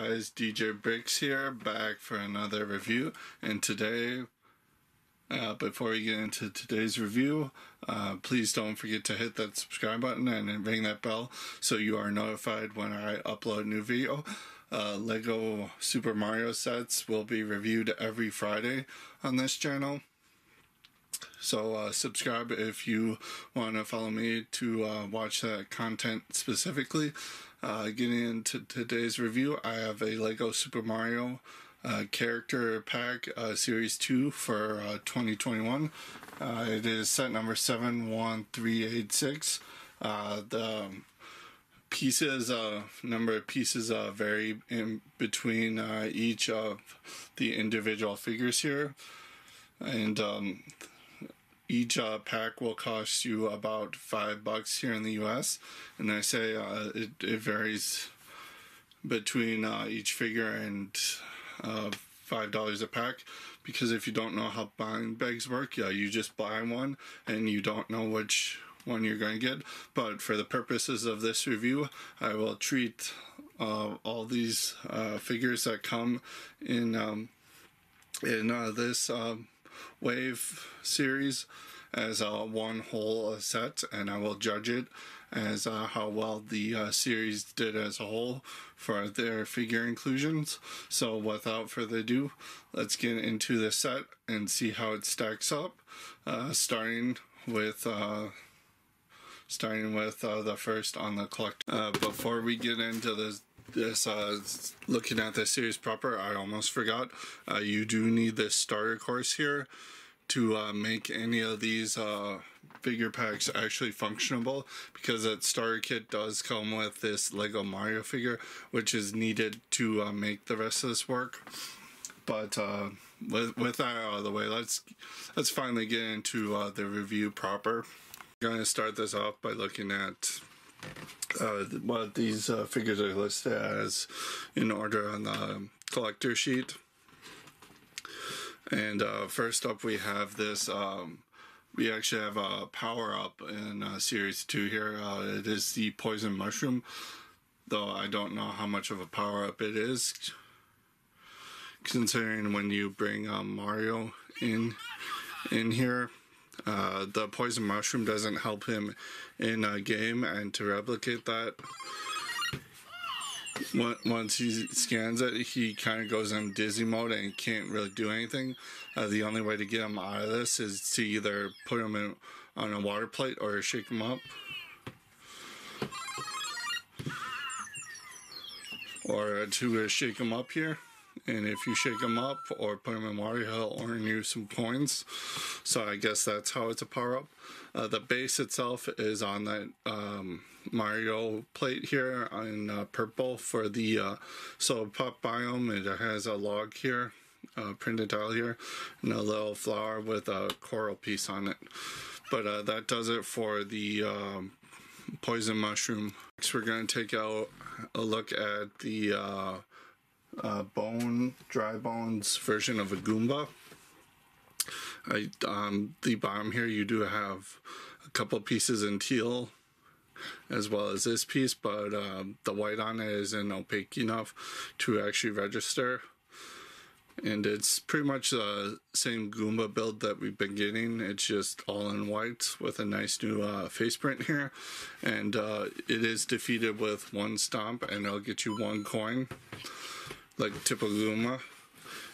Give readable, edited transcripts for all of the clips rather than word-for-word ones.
guys, DJ Bricks here, back for another review. And today, before we get into today's review, please don't forget to hit that subscribe button and ring that bell so you are notified when I upload a new video. Lego Super Mario sets will be reviewed every Friday on this channel. So subscribe if you want to follow me to watch that content specifically. Getting into today's review, I have a Lego Super Mario character pack series 2 for 2021. It is set number 71386. The pieces, number of pieces vary in between each of the individual figures here, and each pack will cost you about $5 here in the US, and I say it varies between each figure and $5 a pack, because if you don't know how buying bags work, you just buy one and you don't know which one you're going to get. But for the purposes of this review, I will treat all these figures that come in this wave series as one whole set, and I will judge it as how well the series did as a whole for their figure inclusions. So without further ado, let's get into the set and see how it stacks up, starting with the first on the collector. Before we get into this looking at the series proper, I almost forgot, you do need this starter course here to make any of these figure packs actually functionable, because that starter kit does come with this Lego Mario figure, which is needed to make the rest of this work. But with that out of the way, let's finally get into the review proper. I'm going to start this off by looking at what these figures are listed as in order on the collector sheet. And first up, we have this. We actually have a power-up in Series 2 here. It is the Poison Mushroom, though I don't know how much of a power-up it is, considering when you bring Mario in here. The Poison Mushroom doesn't help him in a game, and to replicate that, once he scans it, he kind of goes in dizzy mode and can't really do anything. The only way to get him out of this is to either put him on a water plate or shake him up, or to shake him up here. And if you shake him up or put him in water, he'll earn you some coins. So I guess that's how it's a power-up. The base itself is on that Mario plate here in purple for the Solar Pop biome. It has a log here, printed tile here, and a little flower with a coral piece on it. But that does it for the Poison Mushroom. Next, we're going to take out a look at the dry bones version of a Goomba. The bottom here, you do have a couple pieces in teal as well as this piece, but the white on it isn't opaque enough to actually register. And it's pretty much the same Goomba build that we've been getting. It's just all in white with a nice new face print here. And it is defeated with one stomp, and it'll get you 1 coin, like typical Goomba.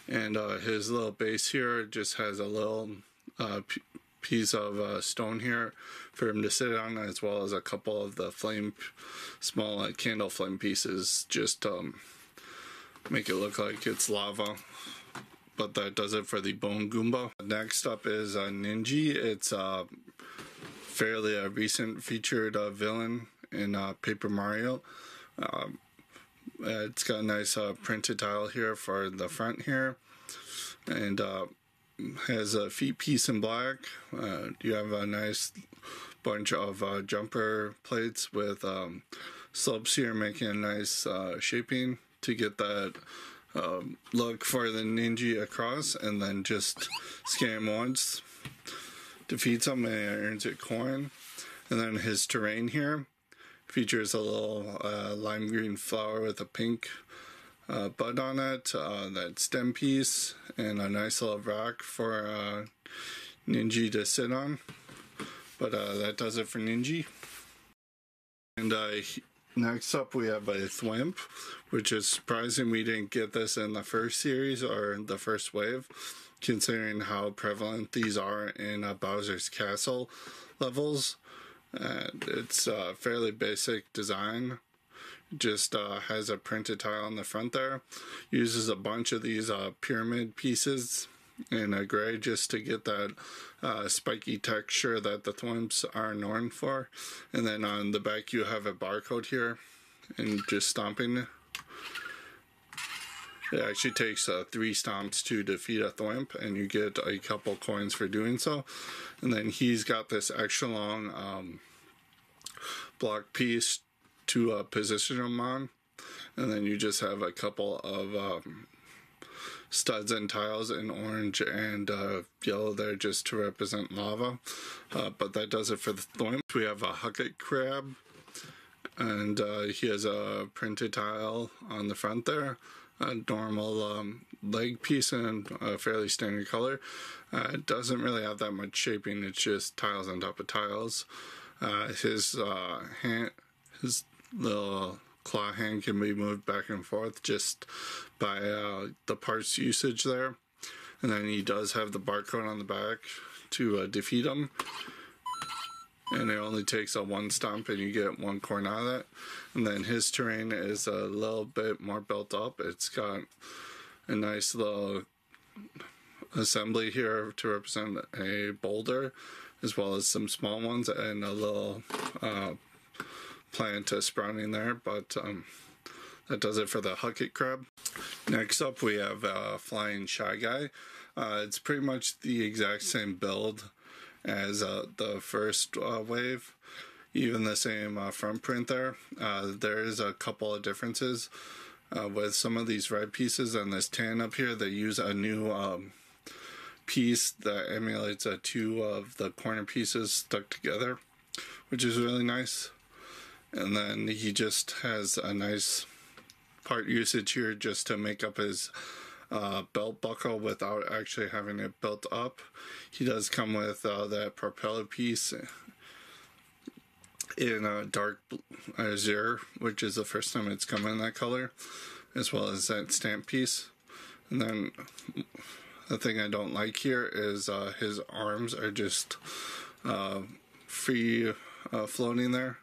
And his little base here just has a little piece of stone here for him to sit on, as well as a couple of the small candle flame pieces, just make it look like it's lava. But that does it for the Bone Goomba. Next up is Ninji. It's fairly a recent featured villain in Paper Mario. It's got a nice printed tile here for the front here, and has a feet piece in black. You have a nice bunch of jumper plates with slopes here, making a nice shaping to get that look for the Ninja across, and then just scan him once, defeats him, and earns a coin. And then his terrain here features a little lime green flower with a pink bud on it, that stem piece, and a nice little rock for Ninji to sit on. But that does it for Ninji. And next up we have a Whim, which is surprising we didn't get this in the first series or the first wave, considering how prevalent these are in Bowser's Castle levels. It's a fairly basic design. Just has a printed tile on the front there. Uses a bunch of these pyramid pieces in a gray just to get that spiky texture that the Thwimps are known for. And then on the back you have a barcode here, and just stomping. It actually takes 3 stomps to defeat a Thwimp, and you get a couple coins for doing so. And then he's got this extra long block piece to position him on, and then you just have a couple of studs and tiles in orange and yellow there just to represent lava. But that does it for the Thwimp. We have a Hucket Crab, and he has a printed tile on the front there, a normal leg piece in a fairly standard color. It doesn't really have that much shaping, it's just tiles on top of tiles. His little claw hand can be moved back and forth just by the parts usage there. And then he does have the barcode on the back to defeat him. And it only takes a 1 stomp and you get 1 coin out of that. And then his terrain is a little bit more built up. It's got a nice little assembly here to represent a boulder, as well as some small ones and a little plant sprouting there. But that does it for the Hucket Crab. Next up we have Flying Shy Guy. It's pretty much the exact same build as the first wave, even the same front print there. There is a couple of differences with some of these red pieces and this tan up here. They use a new piece that emulates 2 of the corner pieces stuck together, which is really nice. And then he just has a nice part usage here just to make up his belt buckle without actually having it built up. He does come with that propeller piece in dark azure, which is the first time it's come in that color, as well as that stamp piece. And then the thing I don't like here is his arms are just free floating there,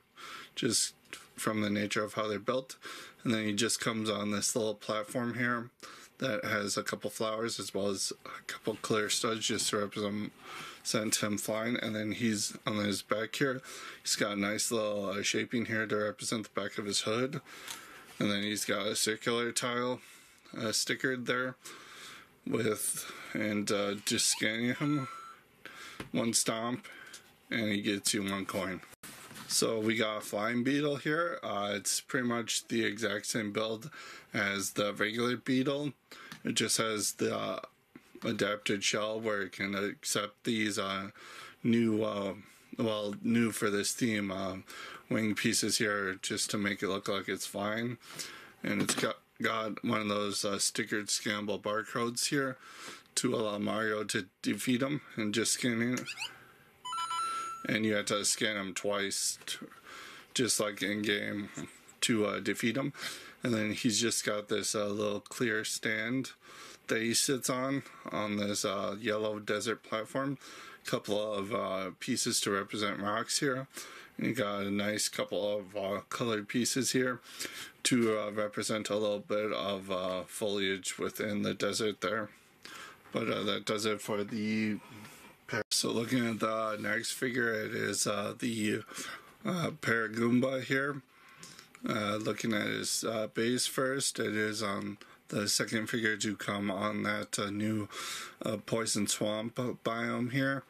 just from the nature of how they're built. And then he just comes on this little platform here that has a couple flowers as well as a couple clear studs just to represent him flying. And then he's on his back here, he's got a nice little shaping here to represent the back of his hood. And then he's got a circular tile stickered there with, and just scanning him, 1 stomp and he gets you 1 coin. So we got a Flying Beetle here. It's pretty much the exact same build as the regular Beetle. It just has the adapted shell where it can accept these new, new for this theme, wing pieces here just to make it look like it's flying. And it's got one of those stickered scannable barcodes here to allow Mario to defeat him, and just scanning it. And you have to scan him twice, just like in game, to defeat him. And then he's just got this little clear stand that he sits on this yellow desert platform. A couple of pieces to represent rocks here. And you got a nice couple of colored pieces here to represent a little bit of foliage within the desert there. But that does it for the pair. So looking at the next figure, it is the Paragoomba here. Looking at his base first, it is the second figure to come on that new poison swamp biome here.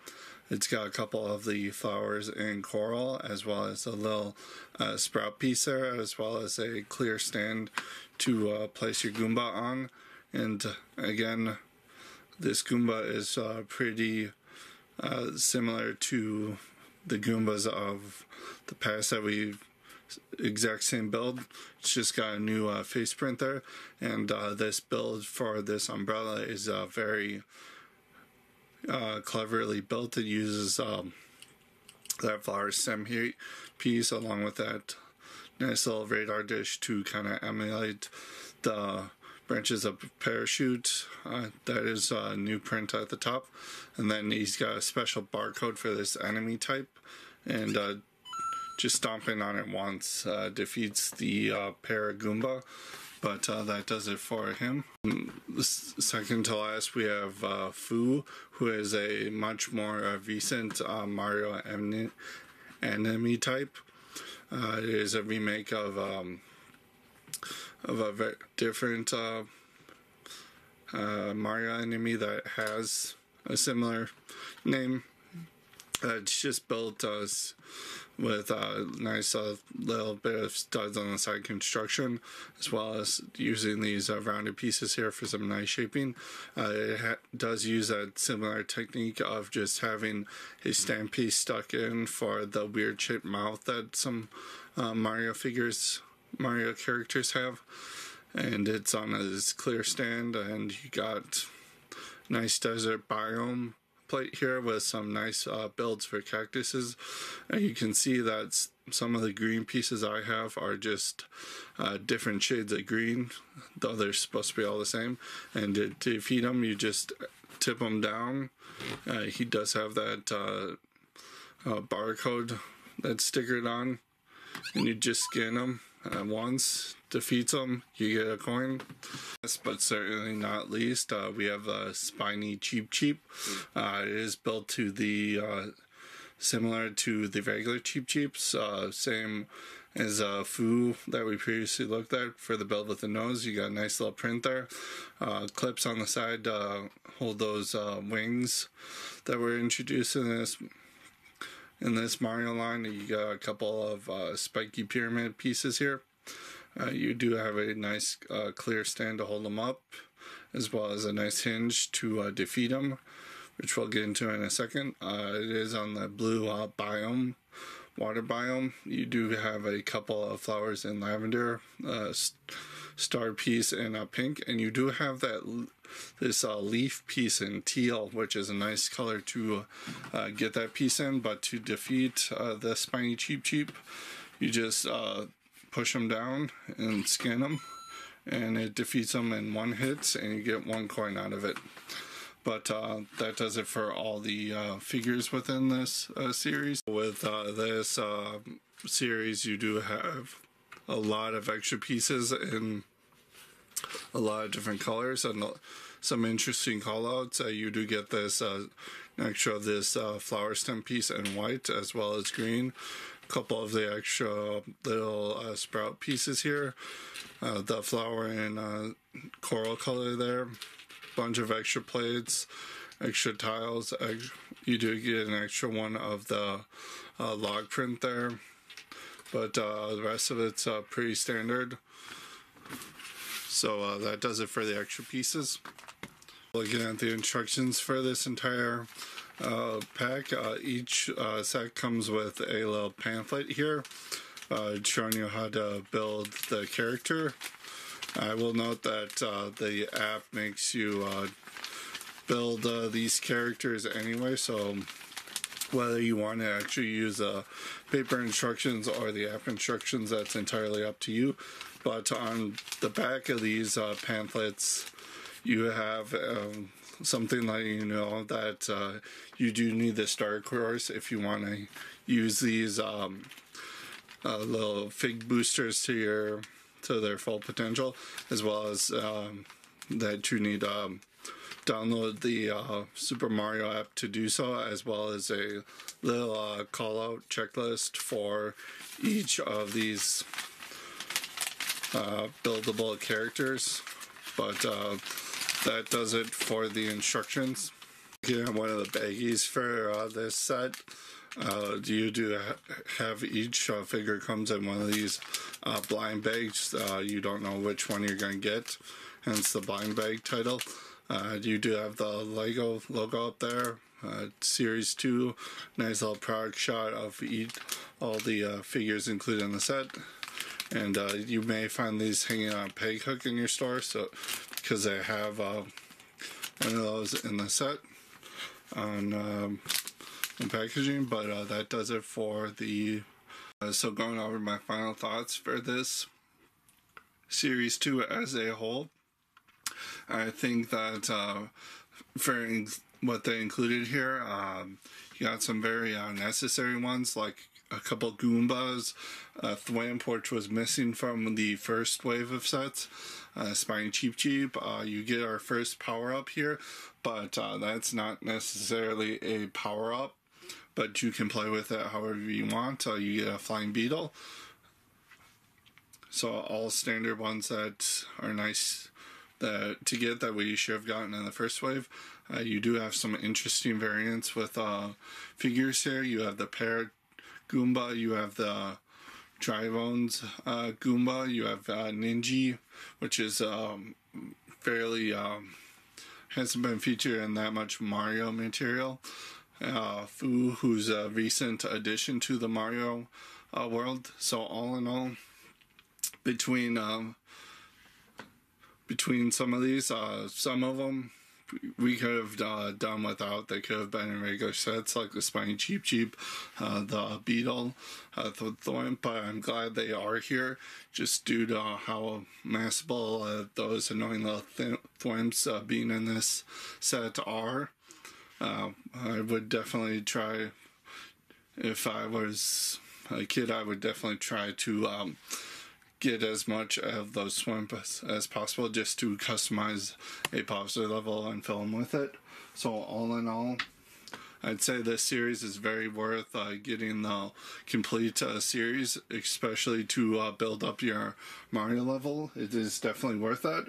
It's got a couple of the flowers in coral, as well as a little sprout piece there, as well as a clear stand to place your Goomba on. And again, this Goomba is pretty similar to the Goombas of the past that we've exact same build. It's just got a new face print there, and this build for this umbrella is very cleverly built. It uses that flower stem here piece along with that nice little radar dish to kind of emulate the branches of parachute. That is a new print at the top, and then he's got a special barcode for this enemy type, and just stomping on it once defeats the Paragoomba, but that does it for him. Second to last, we have Fu, who is a much more recent Mario enemy type. It is a remake of a very different Mario enemy that has a similar name. It's just built with a nice little bit of studs on the side construction, as well as using these rounded pieces here for some nice shaping. It does use a similar technique of just having a stamp piece stuck in for the weird shaped mouth that some Mario characters have, and it's on this clear stand, and you got nice desert biome plate here with some nice builds for cactuses. And you can see that some of the green pieces I have are just different shades of green, though they're supposed to be all the same. And to defeat him, you just tip him down. He does have that barcode that's stickered on, and you just scan him once. Defeats them, you get a coin. But certainly not least, we have Spiny Cheap. It is built to the similar to the regular Cheeps, same as Fu that we previously looked at for the build with the nose. You got a nice little print there. Clips on the side hold those wings that were introduced in this Mario line. You got a couple of spiky pyramid pieces here. You do have a nice clear stand to hold them up, as well as a nice hinge to defeat them, which we'll get into in a second. It is on the blue biome, water biome. You do have a couple of flowers in lavender, star piece in pink, and you do have this leaf piece in teal, which is a nice color to get that piece in. But to defeat the Spiny Cheap, you just push them down and scan them, and it defeats them in one hit, and you get one coin out of it. But that does it for all the figures within this series. With this series, you do have a lot of extra pieces in a lot of different colors and some interesting callouts. You do get this extra of this flower stem piece in white as well as green. Couple of the extra little sprout pieces here, the flower in coral color there, bunch of extra plates, extra tiles. You do get an extra one of the log print there, but the rest of it's pretty standard. So that does it for the extra pieces. Looking at the instructions for this entire pack, each set comes with a little pamphlet here showing you how to build the character. I will note that the app makes you build these characters anyway, so whether you want to actually use paper instructions or the app instructions, that's entirely up to you. But on the back of these pamphlets, you have something letting you know that you do need the starter course if you want to use these little fig boosters to their full potential, as well as that you need download the Super Mario app to do so, as well as a little call out checklist for each of these buildable characters. But that does it for the instructions. Again, one of the baggies for this set, you do have each figure comes in one of these blind bags. You don't know which one you're going to get, hence the blind bag title. You do have the Lego logo up there. Series 2, nice little product shot of all the figures included in the set. And you may find these hanging on a peg hook in your store, so because they have one of those in the set on packaging. But that does it for the. So going over my final thoughts for this Series 2 as a whole, I think that for what they included here, you got some very necessary ones, like a couple Goombas, Thwimp, which was missing from the first wave of sets, Spiny Cheap. You get our first power-up here, but that's not necessarily a power-up, but you can play with it however you want. You get a Flying Beetle. So all standard ones that are nice to get that we should have gotten in the first wave. You do have some interesting variants with figures here. You have the Paragoomba, you have the Drybones Goomba, you have Ninji, which is fairly hasn't been featured in that much Mario material. Fu, who's a recent addition to the Mario world. So all in all, between some of these, some of them we could have done without. They could have been in regular sets, like the Spiny Cheap, the Beetle, the Thwimp, but I'm glad they are here, just due to how massable those annoying little Thwimps being in this set are. I would definitely try, if I was a kid, I would definitely try to get as much of those Thwimps as possible, just to customize a poster level and fill them with it. So all in all, I'd say this series is very worth getting the complete series, especially to build up your Mario level. It is definitely worth it.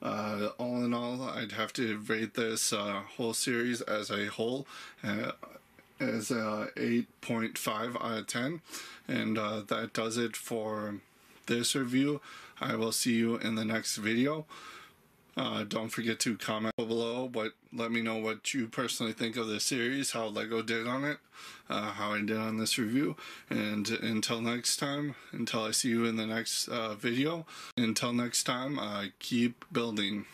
All in all, I'd have to rate this whole series as a whole as a 8.5 out of 10. And that does it for this review. I will see you in the next video. Don't forget to comment below, let me know what you personally think of this series, how LEGO did on it, how I did on this review. And until next time, until I see you in the next video, until next time, keep building.